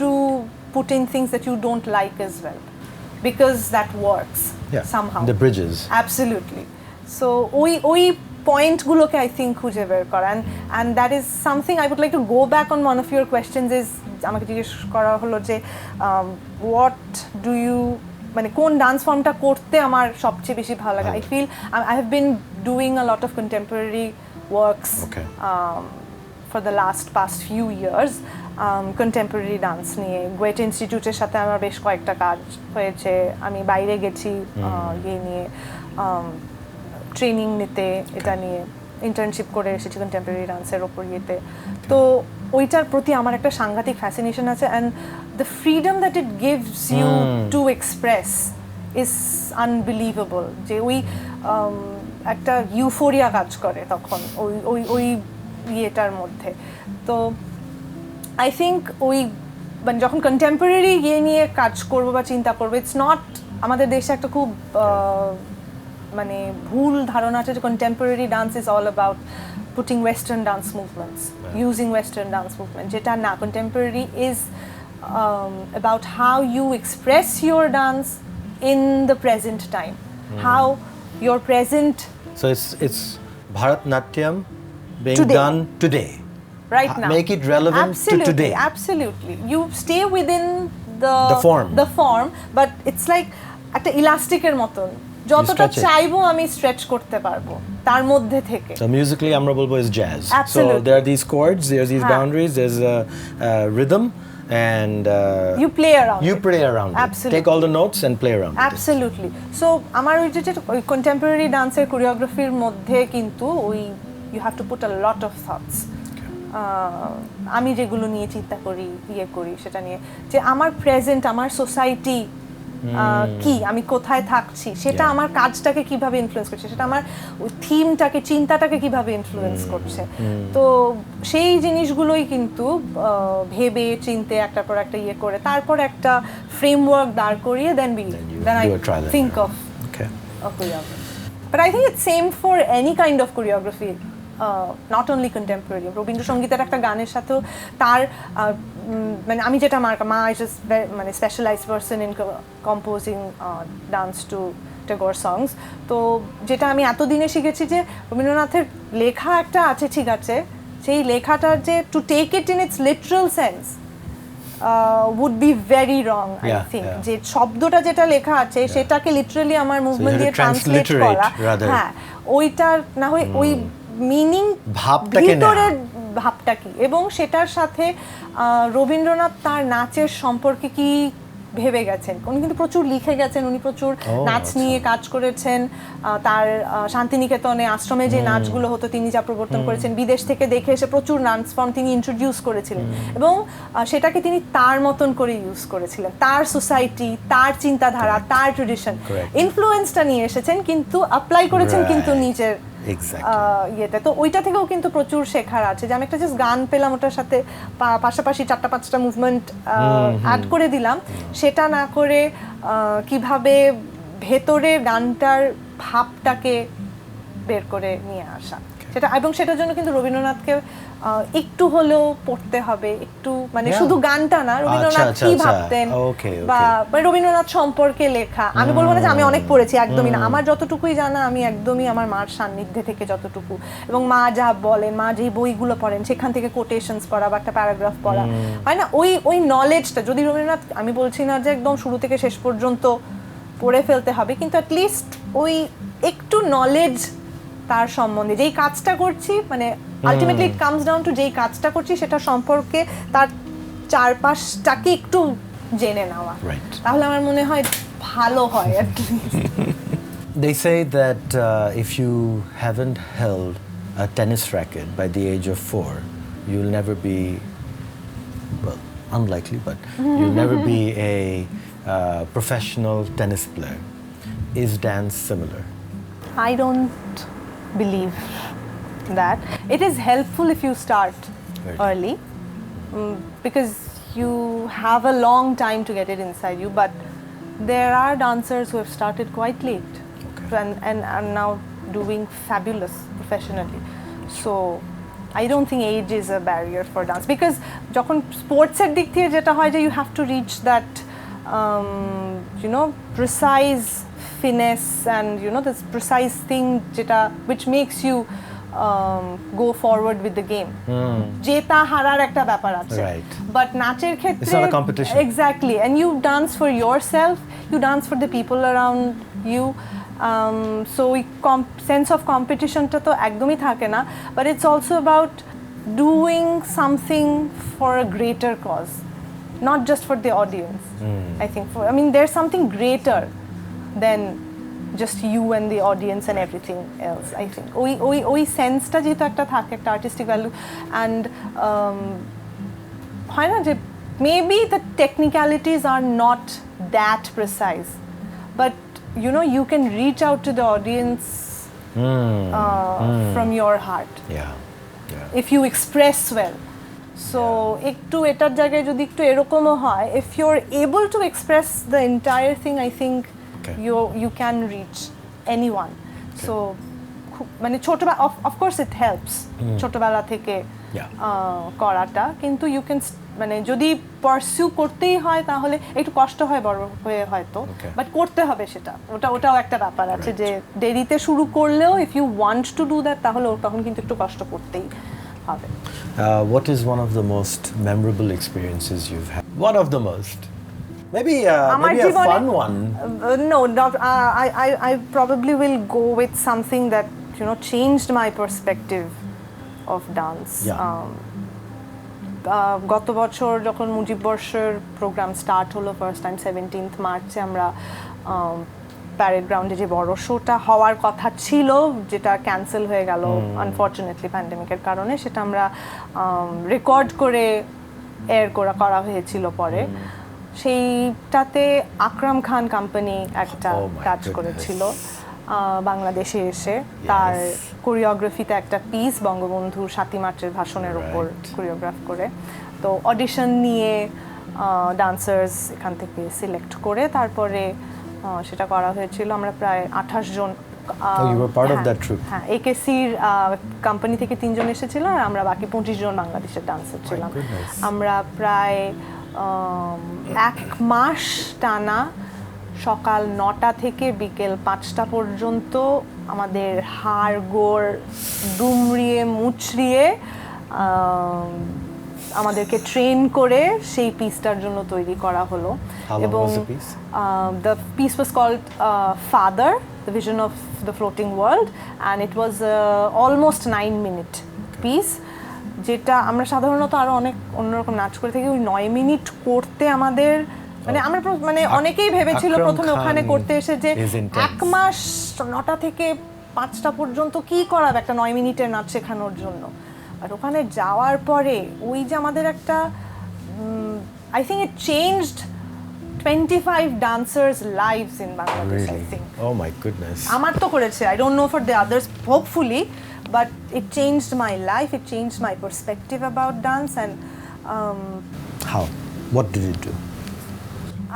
to put in things that you don't like as well because that works somehow the bridges absolutely so ওই পয়েন্টগুলোকে I think খুঁজে বের করা and that is something I would like to go back on one of your questions is আমাকে জিজ্ঞেস করা হলো যে what do you মানে কোন ডান্স ফর্মটা করতে আমার সবচেয়ে বেশি ভালো লাগে I feel I have been doing a lot of contemporary works for the past few years contemporary dance নিয়ে গোয়েট ইনস্টিটিউটের সাথে আমার বেশ কয়েকটা কাজ হয়েছে আমি বাইরে গেছি ইয়ে নিয়ে ট্রেনিং নিতে এটা নিয়ে ইন্টার্নশিপ করে এসেছি কন্টেম্পোরারি ডান্সের ওপর ইয়েতে তো ওইটার প্রতি আমার একটা সাংঘাতিক ফ্যাসিনেশন আছে and the freedom that it gives you to express is unbelievable যে ওই একটা ইউফোরিয়া কাজ করে তখন ওই ইয়েটার মধ্যে তো আই থিঙ্ক ওই মানে যখন কন্টেম্পোরারি ইয়ে নিয়ে কাজ করবো বা চিন্তা করবো ইটস নট আমাদের দেশে একটা খুব মানে ভুল ধারণা আছে যে contemporary dance is all about putting western dance movements using western dance movements যেটা না contemporary is about how you express your dance in the present time how your present so it's Bharatnatyam being done today right now make it relevant to today absolutely you stay within the form but it's like একটা ইলাস্টিকের মতন যতটা চাইবো আমি স্ট্রেচ করতে পারবো তার মধ্যে থেকে so musically আমরা বলবো is jazz so there are these chords there's these boundaries there's a rhythm and you play around it. Take all the notes and play around absolutely so আমার ওই যে কন্টেম্পোরারি ডান্সের কোরিওগ্রাফির মধ্যে কিন্তু ওই you have to put a lot of thoughts আমি যেগুলো নিয়ে চিন্তা করি ইয়ে করি সেটা নিয়ে যে আমার প্রেজেন্ট আমার সোসাইটি কি আমি কোথায় থাকছি সেটা আমার কাজটাকে কিভাবে ইনফ্লুয়েন্স করছে সেটা আমার থিমটাকে চিন্তাটাকে কিভাবে ইনফ্লুয়েন্স করছে তো সেই জিনিসগুলোই কিন্তু ভেবে চিন্তে একটার পর একটা ইয়ে করে তারপর একটা ফ্রেমওয়ার্ক দাঁড় করিয়ে দেন I think of choreography. But I think it's same for any kind of choreography. Not only contemporary. রবীন্দ্রসঙ্গীতের একটা গানের সাথেও তার মানে আমি যেটা মা is just মানে specialized person in composing dance to Tagore songs. তো যেটা আমি এতদিনে শিখেছি যে রবীন্দ্রনাথের লেখা একটা আছে ঠিক আছে সেই লেখাটার যে to take it in its literal sense would be very wrong I think যে শব্দটা যেটা লেখা আছে সেটাকে লিটারালি আমার মুভমেন্ট দিয়ে ট্রান্সলেট করা হ্যাঁ ওইটার না হয় ওই মিনিং ভিতরের ভাবটা কি এবং সেটার সাথে রবীন্দ্রনাথ তার নাচের সম্পর্কে কি ভেবে গেছেন উনি কিন্তু প্রচুর লিখে গেছেন উনি প্রচুর নাচ নিয়ে কাজ করেছেন তার শান্তিনিকেতনে আশ্রমে যে নাচগুলো হতো তিনি যা প্রবর্তন করেছেন বিদেশ থেকে দেখে এসে প্রচুর ডান্স ফর্ম তিনি ইন্ট্রোডিউস করেছিলেন এবং সেটাকে তিনি তার মতন করে ইউজ করেছিলেন তার সোসাইটি তার চিন্তাধারা তার ট্রেডিশন ইনফ্লুয়েন্সটা নিয়ে এসেছেন কিন্তু অ্যাপ্লাই করেছেন কিন্তু নিজের ইয়েতে তো ওইটা থেকেও কিন্তু প্রচুর শেখার আছে যে আমি একটা জাস্ট গান পেলাম ওটার সাথে পাশাপাশি 4-5টা মুভমেন্ট অ্যাড করে দিলাম সেটা না করে কিভাবে ভেতরের গানটার ভাবটাকে বের করে নিয়ে আসা সেটা এবং সেটার জন্য কিন্তু রবীন্দ্রনাথকে একটু হলেও পড়তে হবে একটু মানে শুধু গানটা না রবীন্দ্রনাথ কি ভাবতেন বা রবীন্দ্রনাথ সম্পর্কে লেখা আমি বলবো না যে আমি অনেক পড়েছি একদমই না আমার যতটুকুই জানা আমি একদমই আমার মার সান্নিধ্যে থেকে যতটুকু এবং মা যা বলেন মা যে বইগুলো পড়েন সেখান থেকে কোটেশনস পড়া বা একটা প্যারাগ্রাফ পড়া হয় না ওই নলেজটা যদি রবীন্দ্রনাথ আমি বলছি না যে একদম শুরু থেকে শেষ পর্যন্ত পড়ে ফেলতে হবে কিন্তু অ্যাটলিস্ট ওই একটু নলেজ তার সম্বন্ধে যেই কাজটা করছি মানে ultimately it comes down to যেই কাজটা করছি সেটা সম্পর্কে তার চারপাশটাকে একটু জেনে নেওয়া তাহলে আমার মনে হয় ভালো হয় They say that if you haven't held a tennis racket by the age of 4 you'll never be well unlikely but you'll never be a professional tennis player. Is dance similar? I don't believe that. It is helpful if you start early because you have a long time to get it inside you but there are dancers who have started quite late and are now doing fabulous professionally. So I don't think age is a barrier for dance because যখন স্পোর্টসের দিক থেকে যেটা হয় যে you have to reach that you know precise finesse and you know this precise thing jeta which makes you go forward with the game jeta harar ekta byapar ache but nacher khetre it's not a competition exactly and you dance for yourself you dance for the people around you so sense of competition ta to ekdomi thake na but it's also about doing something for a greater cause not just for the audience I think I mean there's something greater than just you and the audience and everything else I think ওই সেন্সটা যেহেতু একটা থাকে একটা আর্টিস্টিক ভ্যালু অ্যান্ড হয় না যে maybe the technicalities are not that precise but you know you can reach out to the audience from your heart if you express well so একটু এটার জায়গায় যদি একটু এরকমও হয় if you're able to express the entire thing I think you can reach anyone so মানে ছোটবেলা of course it helps ছোটবেলা থেকে করাটা কিন্তু you can মানে যদি পারসিউ করতেই হয় তাহলে একটু কষ্ট হয় বড় হয়ে হয়তো বাট করতে হবে সেটা ওটাও একটা ব্যাপার আছে যে দেরিতে শুরু করলেও if you want to do that তাহলে তখন কিন্তু একটু কষ্ট করতেই হবে what is one of the most memorable experiences you've had one of the most maybe a fun one no I probably will go with something that you know changed my perspective of dance গত বছর যখন মুজিব বর্ষের প্রোগ্রাম স্টার্ট হলো ফার্স্ট টাইম 17th মার্চে আমরা প্যারেড গ্রাউন্ডে যে বড় শোটা হওয়ার কথা ছিল, যেটা ক্যান্সেল হয়ে গেল আনফর্চুনেটলি প্যান্ডেমিকের কারণে, সেটা আমরা রেকর্ড করে এয়ার করা হয়েছিল পরে। সেইটাতে আকরাম খান কোম্পানি একটা কাজ করেছিল বাংলাদেশে এসে, তার কোরিওগ্রাফিতে একটা পিস বঙ্গবন্ধুর 7ই মার্চের ভাষণের ওপর কোরিওগ্রাফ করে। তো অডিশন নিয়ে ডান্সার্স এখান থেকে সিলেক্ট করে তারপরে সেটা করা হয়েছিল। আমরা প্রায় 28 জন। You were part of that troupe? হ্যাঁ, একেসির কোম্পানি থেকে 3 জন এসেছিল আর আমরা বাকি 25 জন বাংলাদেশের ডান্সার ছিলাম। আমরা প্রায় 1 মাস টানা সকাল 9টা থেকে বিকেল 5টা পর্যন্ত আমাদের হাড় গোড় দুমড়িয়ে মুচড়িয়ে আমাদেরকে ট্রেন করে সেই পিসটার জন্য তৈরি করা হলো। এবং the piece was called Father, the Vision of the Floating World, and it was almost 9-minute piece, যেটা আমরা সাধারণত আরো অনেক অন্যরকম নাচ করে থাকি। ওই 9 মিনিট করতে আমাদের আমরা অনেকেই ভেবেছিল প্রথমে ওখানে করতে এসে যে 1 মাস 9টা থেকে 5টা পর্যন্ত কি করাবে একটা 9 মিনিটের নাচ শেখানোর জন্য। আর ওখানে যাওয়ার পরে ওই যে আমাদের একটা I think it changed 25 dancers' lives in Bangladesh, Really? I think. Oh my goodness. আমার তো করেছে, I don't know for the others, hopefully, but it changed my life, it changed my perspective about dance. And How? What did it do?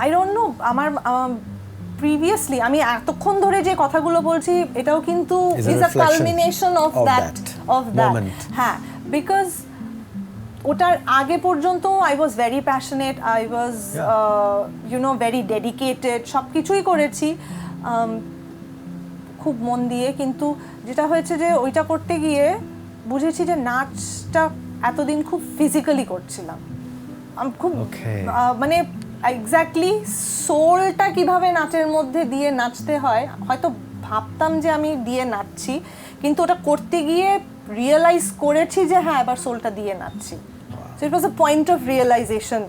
I don't know, আমার previously আমি এতক্ষণ ধরে যে কথাগুলো বলছি এটাও কিন্তু is a culmination of that moment. হ্যাঁ, because ওটার আগে পর্যন্ত I was very passionate, I was very dedicated, সব কিছুই করেছি খুব মন দিয়ে। কিন্তু যেটা হয়েছে যে ওইটা করতে গিয়ে বুঝেছি যে নাচটা এতদিন খুব ফিজিক্যালি করছিলাম। আমি খুব এক্স্যাক্টলি সোলটা কিভাবে নাচের মধ্যে দিয়ে নাচতে হয় হয়তো ভাবতাম যে আমি দিয়ে নাচছি, কিন্তু ওটা করতে গিয়ে রিয়েলাইজ করেছি যে হ্যাঁ এবার সোলটা দিয়ে নাচছি। So it was a point of realization.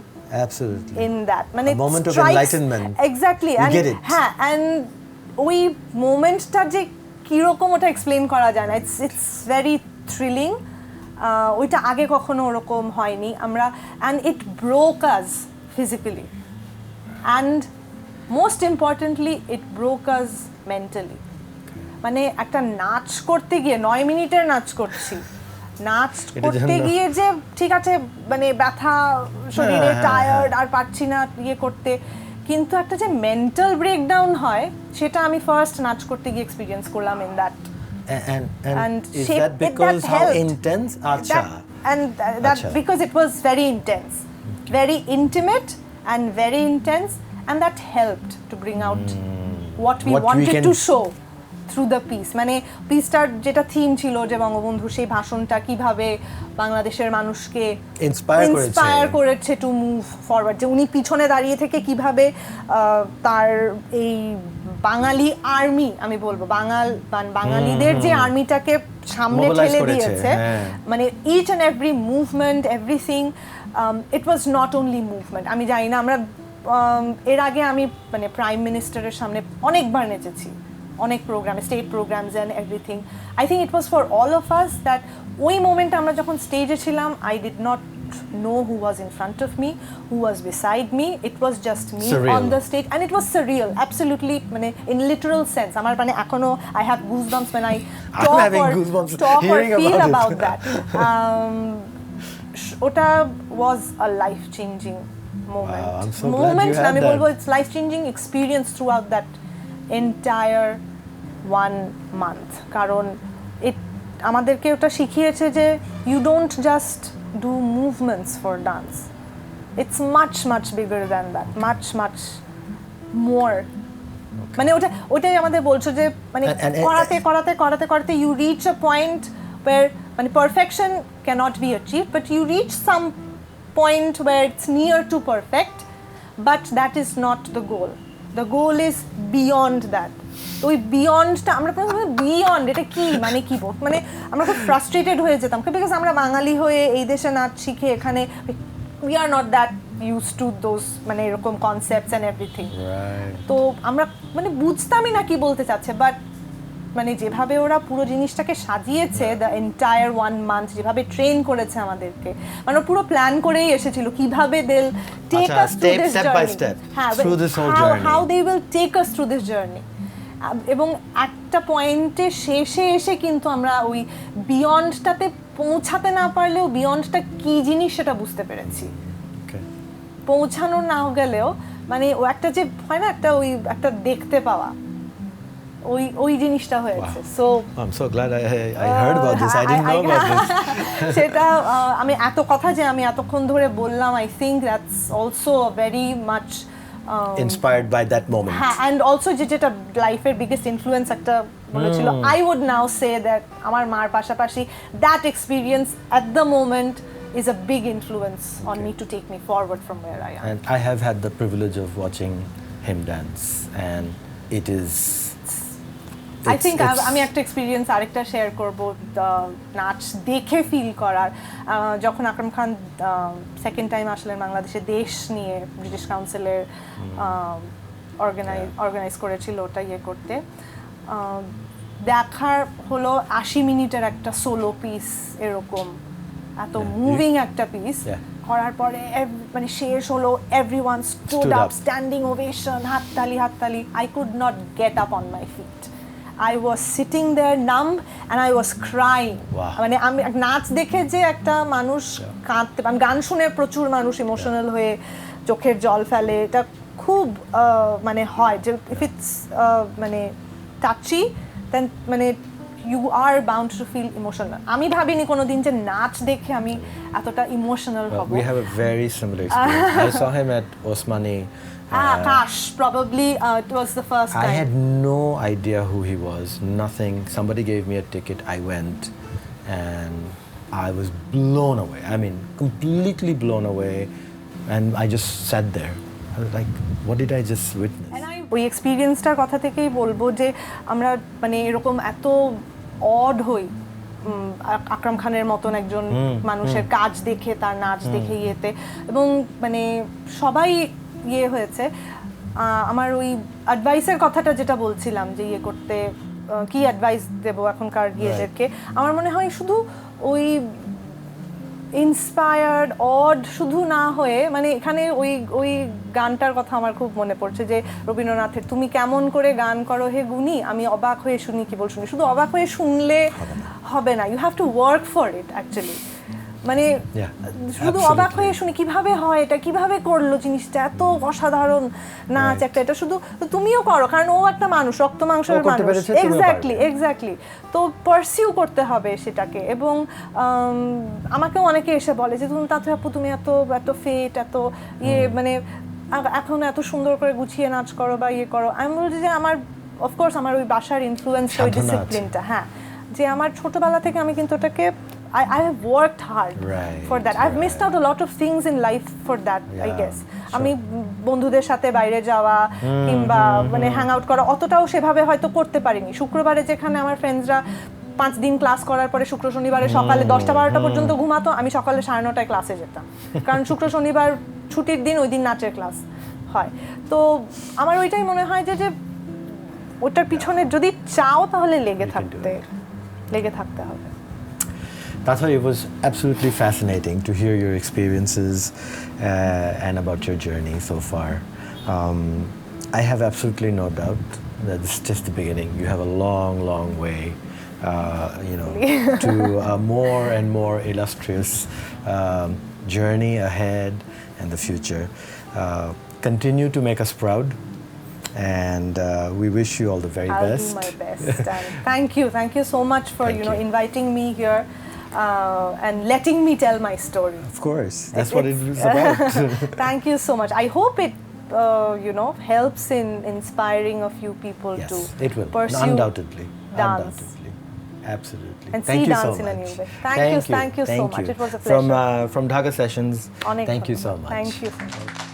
Absolutely. In that, a moment of enlightenment. Exactly. You get it. হ্যাঁ, and ওই মোমেন্টটা যে কিরকম ওটা এক্সপ্লেন করা যায় না। It's very thrilling. ওইটা আগে কখনো ওরকম হয়নি আমরা, and it broke us physically, and most importantly it broke us mentally. একটা নাচ করতে গিয়ে 9 মিনিটের নাচ করছি, নাচ করতে গিয়ে যে ঠিক আছে ব্যথা শরীরে, টায়ার্ড আর পারছি না ইয়ে করতে, কিন্তু একটা যে মেন্টাল ব্রেকডাউন হয় সেটা আমি ফার্স্ট নাচ করতে গিয়ে এক্সপেরিয়েন্স করলাম in that. And is that because how intense? That because it was very intense, very intimate and very intense, and that helped to bring out what we wanted to show through the piece. পিসটার যেটা থিম ছিল যে বঙ্গবন্ধু সেই ভাষণটা কিভাবে বাংলাদেশের মানুষকে ইন্সপায়ার করেছে টু মুভ ফরওয়ার্ড, যে উনি পিছনে দাঁড়িয়ে থেকে কিভাবে তার এই বাঙালি আর্মি, আমি বলবো বাঙালিদের যে আর্মিটাকে সামনে ঠেলে দিয়েছে, each and every movement, everything, it was not only movement. আমি জানি না, আমরা এর আগে আমি প্রাইম মিনিস্টারের সামনে অনেকবার নেচেছি, অনেক প্রোগ্রামে, state programs and everything. I think it was for all of us that ওই মোমেন্টে আমরা যখন স্টেজে ছিলাম, I did not know who was in front of me, who was beside me. It was just me on the stage, and it was surreal, absolutely, in literal sense. আমার এখনো I have goosebumps when I talk or feel about that. ওটা was a life-changing moment. Wow, I'm so glad you had আমি that. বলবো it's life-changing experience throughout that entire 1 month. কারণ আমাদেরকে ওটা শিখিয়েছে যে you don't just do movements for dance. It's much much bigger than that, much much more. ওটাই আমাদের বলছো যে করতে you reach a point where perfection cannot be achieved, but you reach some point where it's near to perfect, but that is not the goal. The goal is beyond that. ওই বিয়ন্ডটা আমরা বিয়ন্ড, এটা কি কি আমরা খুব ফ্রাস্ট্রেটেড হয়ে যেতাম, বিকজ আমরা বাঙালি হয়ে এই দেশে নাচ শিখে এখানে we are not that used to those মানে এরকম concepts and everything. Right. তো আমরা মানে বুঝতামই না কি বলতে চাচ্ছে, বাট মানে যেভাবে ওরা পুরো জিনিসটাকে সাজিয়েছে দ্য এন্টায়ার 1 month, যেভাবে ট্রেন করেছে আমাদেরকে, মানে পুরো প্ল্যান করেই এসেছিল কিভাবে they'll take us through this step journey. by step through this whole journey. How they will take us through this journey. এবং একটা পয়েন্টে শেষে এসে কিন্তু আমরা ওই বিয়ন্ডটাতে পৌঁছাতে না পারলেও বিয়ন্ডটা কি জিনিস সেটা বুঝতে পেরেছি। পৌঁছানো না গেলেও মানে ও একটা যে হয় না একটা ওই একটা দেখতে পাওয়া ওই জিনিসটা হয়েছে। So I'm so glad I heard about this. I didn't know about this. সেটা আমি এত কথা যে আমি এতক্ষণ ধরে বললাম, I think that's also very much inspired by that moment. And also যেটা লাইফের বিগেস্ট ইনফ্লুয়েন্স একটা বলেছিল, I would now say that আমার মার পাশাপাশি that experience at the moment is a big influence on me to take me forward from where I am. And I have had the privilege of watching him dance, and it is I think আমি একটা এক্সপেরিয়েন্স আরেকটা শেয়ার করব, নাচ দেখে ফিল করার। যখন আকরাম খান সেকেন্ড টাইম আসলেন বাংলাদেশে দেশ নিয়ে, ব্রিটিশ কাউন্সিলের অর্গানাইজ করেছিল ওটা ইয়ে করতে, দেখার হলো 80 মিনিটের একটা সোলো পিস, এরকম এত মুভিং একটা পিস করার পরে মানে শেষ হলো, everyone stood up, standing ovation, হাততালি। I could not get up on my feet. I was sitting there numb and I was crying. মানে আমি নাচ দেখে যে একটা মানুষ কাঁদতে, আমি গান শুনে প্রচুর মানুষ ইমোশনাল হয়ে চোখের জল ফেলে, এটা খুব মানে হয় যে if it's মানে টাচি দেন মানে you are bound to feel emotional. আমি ভাবিনি কোনোদিন যে নাচ দেখে আমি এতটা ইমোশনাল হব। We have a very similar experience. I saw him at Osmani. Kash, probably it was the first time. I had no idea who he was, nothing. Somebody gave me a ticket, I went, and I was blown away. I mean, completely blown away, and I just sat there. I was like, what did I just witness? ওই এক্সপিরিয়েন্সটার কথা থেকেই বলবো যে আমরা মানে এরকম এত অড হই আকরাম খানের মতন একজন মানুষের কাজ দেখে, তার নাচ দেখে ইয়েতে, এবং মানে সবাই ইয়ে হয়েছে। আমার ওই অ্যাডভাইসের কথাটা যেটা বলছিলাম যে ইয়ে করতে কি অ্যাডভাইস দেবো এখনকার ইয়েদেরকে, আমার মনে হয় শুধু ওই ইন্সপায়ার্ড অড শুধু না হয়ে, মানে এখানে ওই গানটার কথা আমার খুব মনে পড়ছে যে রবীন্দ্রনাথের, তুমি কেমন করে গান করো হে গুণী, আমি অবাক হয়ে শুনি কেবল শুনি। শুধু অবাক হয়ে শুনলে হবে না, you have to work for it actually. মানে শুধু অবাক হয়ে শুনি কিভাবে হয় এটা, কিভাবে করলো জিনিসটা, এত অসাধারণ নাচ একটা, এটা শুধু তুমিও করো, কারণ ও একটা মানুষ, রক্ত মাংসের মানুষ। এক্স্যাক্টলি। তো পারসিউ করতে হবে সেটাকে। এবং আমাকেও অনেকে এসে বলে যে তুমি তাথই আপু, তুমি এত ফিট, এত ইয়ে, মানে এখন এত সুন্দর করে গুছিয়ে নাচ করো বা ইয়ে করো। আমি বলছি যে আমার অফকোর্স আমার ওই বাসার ইনফ্লুয়েন্স, ওই ডিসিপ্লিনটা, হ্যাঁ, যে আমার ছোটবেলা থেকে আমি কিন্তু ওটাকে I have worked hard for that. I've missed out a lot of things in life for that, I guess. আমি বন্ধুদের সাথে বাইরে যাওয়া কিংবা মানে হ্যাং আউট করা অতটাও সেভাবে হয়তো করতে পারিনি। শুক্রবারে যেখানে আমার ফ্রেন্ডসরা 5 দিন ক্লাস করার পরে শুক্র শনিবারে সকালে 10টা-12টা পর্যন্ত ঘুমাতো, আমি সকালে 9:30টায় ক্লাসে যেতাম, কারণ শুক্র শনিবার ছুটির দিন, ওই দিন নাচের ক্লাস হয়। তো আমার ওইটাই মনে হয় যে ওটার পিছনে যদি চাও তাহলে লেগে থাকতে হবে। Tathoi, it was absolutely fascinating to hear your experiences and about your journey so far. I have absolutely no doubt that this is just the beginning. You have a long, long way, to a more and more illustrious journey ahead and the future. Continue to make us proud. And we wish you all the very best. I'll do my best. And thank you so much for inviting me here and letting me tell my story. Of course, that's what it was about. Thank you so much. I hope it helps in inspiring a few people to it will. Pursue undoubtedly. Absolutely. And thank see you dance so in much. a new way. Thank you so much. It was a pleasure. From DHAKA Sessions. Thank you so much. Thank you so much.